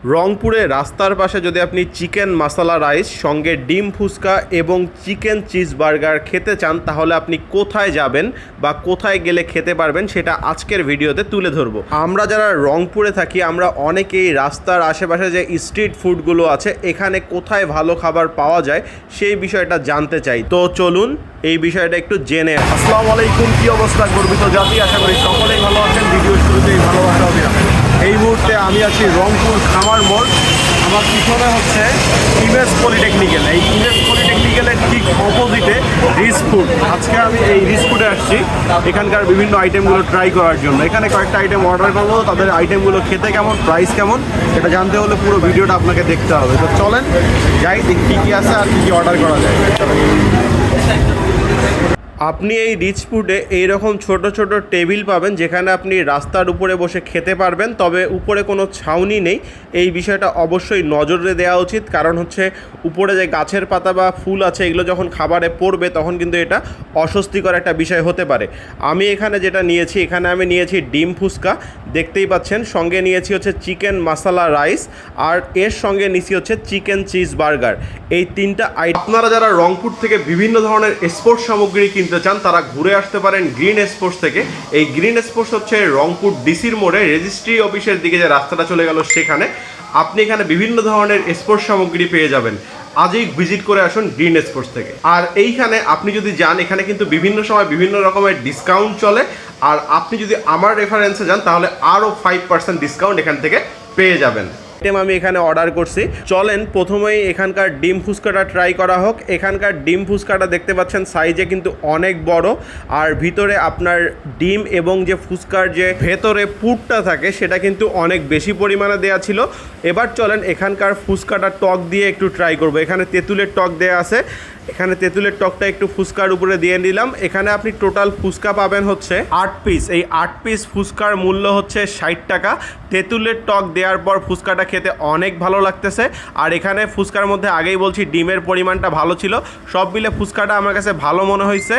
রংপুরে রাস্তার পাশে যদি আপনি চিকেন মশলা রাইস সঙ্গে ডিম ফুচকা এবং চিকেন চিজ বার্গার খেতে চান তাহলে আপনি কোথায় যাবেন বা কোথায় গেলে খেতে পারবেন সেটা আজকের ভিডিওতে তুলে ধরবো। আমরা যারা রংপুরে থাকি আমরা অনেকেই রাস্তার আশেপাশে যে স্ট্রিট ফুডগুলো আছে এখানে কোথায় ভালো খাবার পাওয়া যায় সেই বিষয়টা জানতে চাই। তো চলুন এই বিষয়টা একটু জেনে। আসসালামু আলাইকুম, কি অবস্থা গর্বিত জাতি, আশা করি সকলেই ভালো আছেন। ভিডিও শুরুতেই ভালোবাসা অভিনন্দন। এই মুহূর্তে আমি আছি রংপুর খামার মোড়। আমার পিছনে হচ্ছে ইমেজ পলিটেকনিক্যাল। এই ইমেজ পলিটেকনিক্যালের ঠিক অপোজিটে রিচ ফুড। আজকে আমি এই রিচ ফুডে আসছি এখানকার বিভিন্ন আইটেমগুলো ট্রাই করার জন্য। এখানে কয়েকটা আইটেম অর্ডার করবো, তাদের আইটেমগুলো খেতে কেমন, প্রাইস কেমন এটা জানতে হলে পুরো ভিডিওটা আপনাকে দেখতে হবে। তো চলেন যাই দেখি কী কী আছে আর কী কী অর্ডার করা যায়। আপনি এই রিচ ফুডে এইরকম ছোট ছোট টেবিল পাবেন যেখানে আপনি রাস্তার উপরে বসে খেতে পারবেন, তবে উপরে কোনো ছাউনি নেই। এই বিষয়টা অবশ্যই নজরে দেওয়া উচিত, কারণ হচ্ছে উপরে যে গাছের পাতা বা ফুল আছে এগুলো যখন খাবারে পড়বে তখন কিন্তু এটা অস্বস্তিকর একটা বিষয় হতে পারে। আমি এখানে যেটা নিয়েছি, এখানে আমি নিয়েছি ডিম ফুচকা, দেখতেই পাচ্ছেন, সঙ্গে নিয়েছি হচ্ছে চিকেন মশলা রাইস, আর এর সঙ্গে নিয়েছি হচ্ছে চিকেন চিজ বার্গার। এই তিনটা আপনারা যারা রংপুর থেকে বিভিন্ন ধরনের স্পোর্টস সামগ্রী কিনতে চান তারা ঘুরে আসতে পারেন গ্রিন স্পোর্টস থেকে। এই গ্রিন স্পোর্টস হচ্ছে রংপুর ডিসির মোড়ে রেজিস্ট্রি অফিসের দিকে যে রাস্তাটা চলে গেল সেখানে। আপনি এখানে বিভিন্ন ধরনের স্পোর্টস সামগ্রী পেয়ে যাবেন। আজই ভিজিট করে আসুন গ্রিন স্পোর্টস থেকে। আর এইখানে আপনি যদি যান এখানে কিন্তু বিভিন্ন সময় বিভিন্ন রকমের ডিসকাউন্ট চলে, আর আপনি যদি আমার রেফারেন্সে যান তাহলে আরও 5% ডিসকাউন্ট এখান থেকে পেয়ে যাবেন। আইটেম আমি এখানে অর্ডার করছি। চলেন প্রথমেই এখানকার ডিম ফুচকাটা ট্রাই করা হোক। এখানকার ডিম ফুচকাটা দেখতে পাচ্ছেন সাইজে কিন্তু অনেক বড়, আর ভিতরে আপনার ডিম এবং যে ফুচকার যে ভেতরে পুরটা থাকে সেটা কিন্তু অনেক বেশি পরিমাণে দেওয়া ছিল। এবার চলেন এখানকার ফুচকাটা টক দিয়ে একটু ট্রাই করব। এখানে তেঁতুলের টক দেওয়া আছে, এখানে তেঁতুলের টকটা একটু ফুচকার উপরে দিয়ে নিলাম। এখানে আপনি টোটাল ফুচকা পাবেন হচ্ছে 8 পিস। এই 8 পিস ফুচকার মূল্য হচ্ছে 60 টাকা। তেঁতুলের টক দেওয়ার পর ফুচকাটা খেতে অনেক ভালো লাগতেছে। আর এখানে ফুচকার মধ্যে আগেই বলছি ডিমের পরিমাণটা ভালো ছিল। সব মিলে ফুচকাটা আমার কাছে ভালো মনে হয়েছে।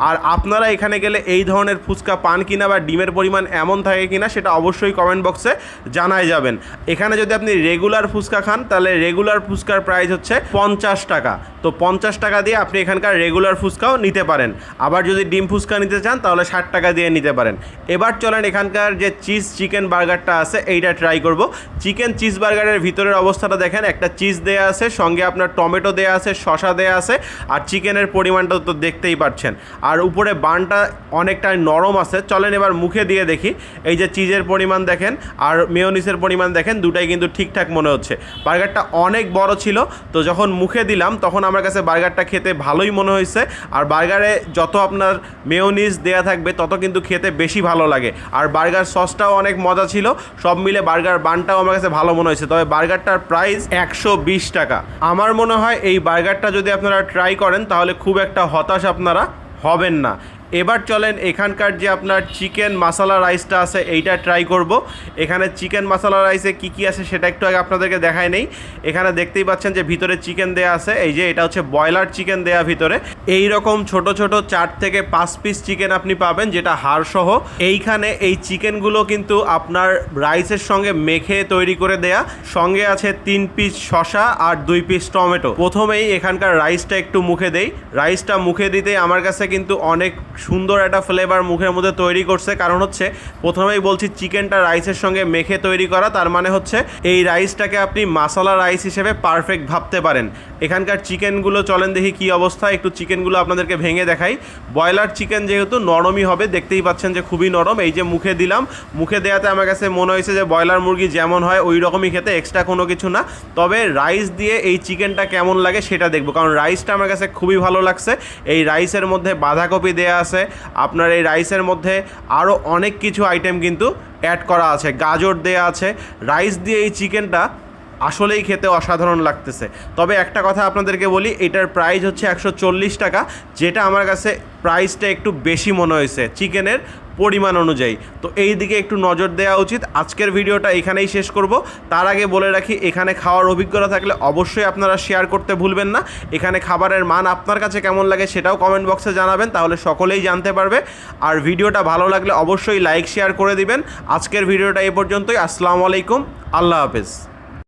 আর আপনারা এখানে গেলে এই ধরনের ফুচকা পান কিনা বা ডিমের পরিমাণ এমন থাকে কিনা সেটা অবশ্যই কমেন্ট বক্সে জানাই যাবেন। এখানে যদি আপনি রেগুলার ফুচকা খান তাহলে রেগুলার ফুচকার প্রাইস হচ্ছে 50 টাকা। তো 50 টাকা দিয়ে আপনি এখানকার রেগুলার ফুচকাও নিতে পারেন। আবার যদি ডিম ফুচকা নিতে চান তাহলে 60 টাকা দিয়ে নিতে পারেন। এবার চলেন এখানকার যে চিজ চিকেন বার্গারটা আছে এইটা ট্রাই করব। চিকেন চিজ বার্গারের ভিতরের অবস্থাটা দেখেন, একটা চিজ দেয়া আছে, সঙ্গে আপনার টমেটো দেয়া আছে, শসা দেয়া আছে, আর চিকেনের পরিমাণটা তো দেখতেই পাচ্ছেন। আর উপরে বানটা অনেকটা নরম আছে। চলেন এবার মুখে দিয়ে দেখি। এই যে চিজের পরিমাণ দেখেন আর মেয়োনিজের পরিমাণ দেখেন, দুটাই কিন্তু ঠিকঠাক মনে হচ্ছে। বার্গারটা অনেক বড় ছিল, তো যখন মুখে দিলাম তখন আমার কাছে বার্গারটা খেতে ভালোই মনে হয়েছে। আর বার্গারে যত আপনার মেয়োনিজ দেয়া থাকবে তত কিন্তু খেতে বেশি ভালো লাগে। আর বার্গার সসটাও অনেক মজা ছিল। সব মিলে বার্গার বানটাও আমার কাছে ভালো মনে হয়েছে। তবে বার্গারটার প্রাইস 120 টাকা। আমার মনে হয় এই বার্গারটা যদি আপনারা ট্রাই করেন তাহলে খুব একটা হতাশ আপনারা হবেন না। এবার চলেন এখানকার যে আপনার চিকেন মশলা রাইসটা আছে এইটা ট্রাই করব। এখানে চিকেন মশলা রাইসে কি কি আছে সেটা একটু আগে আপনাদেরকে দেখাই নেই। এখানে দেখতেই পাচ্ছেন যে ভিতরে চিকেন দেয়া আছে। এই যে এটা হচ্ছে ব্রয়লার চিকেন দেয়া ভিতরে। এই রকম ছোট ছোট 4 থেকে 5 পিস চিকেন আপনি পাবেন, যেটা হাড় সহ। এইখানে এই চিকেনগুলো কিন্তু আপনার রাইসের সঙ্গে মেখে তৈরি করে দেয়া। সঙ্গে আছে 3 পিস শসা আর 2 পিস টমেটো। প্রথমেই এখানকার রাইসটা একটু মুখে দেই। রাইসটা মুখে দিতে আমার কাছে কিন্তু অনেক সুন্দর একটা ফ্লেভার মুখের মধ্যে তৈরি করছে, কারণ হচ্ছে প্রথমেই বলছি চিকেনটা রাইসের সঙ্গে মেখে তৈরি করা, তার মানে হচ্ছে এই রাইসটাকে আপনি মশলা রাইস হিসেবে পারফেক্ট ভাবতে পারেন। এখানকার চিকেনগুলো চলেন দেখি কি অবস্থা। একটু চিকেনগুলো আপনাদেরকে ভেঙে দেখাই। ব্রয়লার চিকেন যেহেতু নরমই হবে, দেখতেই পাচ্ছেন যে খুবই নরম। এই যে মুখে দিলাম, মুখে দেওয়াতে আমার কাছে মনে হয়েছে যে ব্রয়লার মুরগি যেমন হয় ওই রকমই খেতে, এক্সট্রা কোনো কিছু না। তবে রাইস দিয়ে এই চিকেনটা কেমন লাগে সেটা দেখবো, কারণ রাইসটা আমার কাছে খুবই ভালো লাগছে। এই রাইসের মধ্যে বাঁধাকপি দেয়া আছে, আপনার এই রাইসের মধ্যে আরও অনেক কিছু আইটেম কিন্তু অ্যাড করা আছে, গাজর দেয়া আছে। রাইস দিয়ে এই চিকেনটা আসলেই খেতে অসাধারণ লাগতেছে। তবে একটা কথা আপনাদেরকে বলি, এটার প্রাইস হচ্ছে 140 টাকা, যেটা আমার কাছে প্রাইসটা একটু বেশি মনে হয়েছে চিকেনের পরিমাণ অনুযায়ী। তো এই দিকে একটু নজর দেওয়া উচিত। আজকের ভিডিওটা এখানেই শেষ করব। তার আগে বলে রাখি, এখানে খাওয়ার অভিজ্ঞতা থাকলে অবশ্যই আপনারা শেয়ার করতে ভুলবেন না। এখানে খাবারের মান আপনার কাছে কেমন লাগে সেটাও কমেন্ট বক্সে জানাবেন, তাহলে সকলেই জানতে পারবে। আর ভিডিওটা ভালো লাগলে অবশ্যই লাইক শেয়ার করে দিবেন। আজকের ভিডিওটা এই পর্যন্তই। আসসালামু আলাইকুম, আল্লাহ হাফেজ।